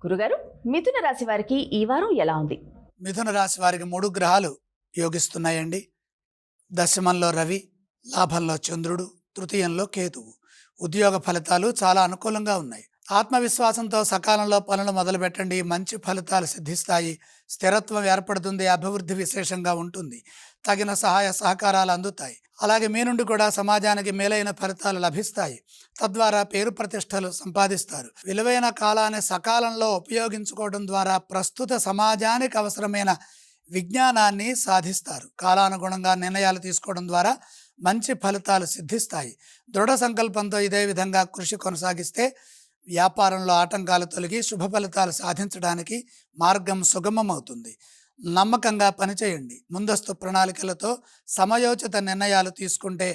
గురుగారు, మిథున రాశి వారికి ఈ వారం ఎలా ఉంది? మిథున రాశి వారికి 3 గ్రహాలు యోగిస్తున్నాయండి. దశమంలో రవి, లాభంలో చంద్రుడు, తృతీయంలో కేతువు. ఉద్యోగ ఫలితాలు చాలా అనుకూలంగా ఉన్నాయి. ఆత్మవిశ్వాసంతో సకాలంలో పనులు మొదలుపెట్టండి. మంచి ఫలితాలు సిద్ధిస్తాయి. స్థిరత్వం ఏర్పడుతుంది. అభివృద్ధి విశేషంగా ఉంటుంది. తగిన సహాయ సహకారాలు అందుతాయి. అలాగే మీ నుండి కూడా సమాజానికి మేలైన ఫలితాలు లభిస్తాయి. తద్వారా పేరు ప్రతిష్టలు సంపాదిస్తారు. విలువైన కాలాన్ని సకాలంలో ఉపయోగించుకోవడం ద్వారా ప్రస్తుత సమాజానికి అవసరమైన విజ్ఞానాన్ని సాధిస్తారు. కాలానుగుణంగా నిర్ణయాలు తీసుకోవడం ద్వారా మంచి ఫలితాలు సిద్ధిస్తాయి. దృఢ సంకల్పంతో ఇదే విధంగా కృషి కొనసాగిస్తే వ్యాపారంలో ఆటంకాలు తొలగి శుభ ఫలితాలు సాధించడానికి మార్గం సుగమమవుతుంది. నమ్మకంగా పనిచేయండి. ముందస్తు ప్రణాళికలతో సమయోచిత నిర్ణయాలు తీసుకుంటే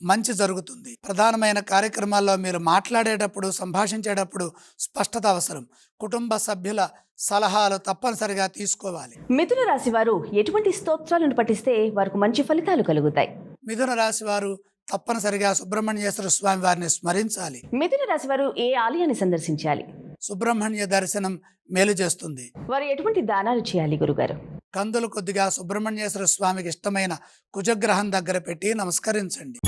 మంచి జరుగుతుంది. ప్రధానమైన కార్యక్రమాల్లో మీరు మాట్లాడేటప్పుడు, సంభాషించేటప్పుడు స్పష్టత అవసరం. కుటుంబ సభ్యుల సలహాలు తప్పనిసరిగా తీసుకోవాలి. మిథున రాశి వారు ఎటువంటి స్తోత్రాలను పఠిస్తే వారికి మంచి ఫలితాలు కలుగుతాయి? మిథున రాశి వారు తప్పనిసరిగా సుబ్రహ్మణ్యేశ్వర స్వామి వారిని స్మరించాలి. మిథున రాశి వారు ఏ ఆలయాన్ని సందర్శించాలి? సుబ్రహ్మణ్య దర్శనం మేలు చేస్తుంది. వారు ఎటువంటి దానాలు చేయాలి గురుగారు? కందులు కొద్దిగా సుబ్రహ్మణ్యేశ్వర స్వామికి ఇష్టమైన కుజగ్రహం దగ్గర పెట్టి నమస్కరించండి.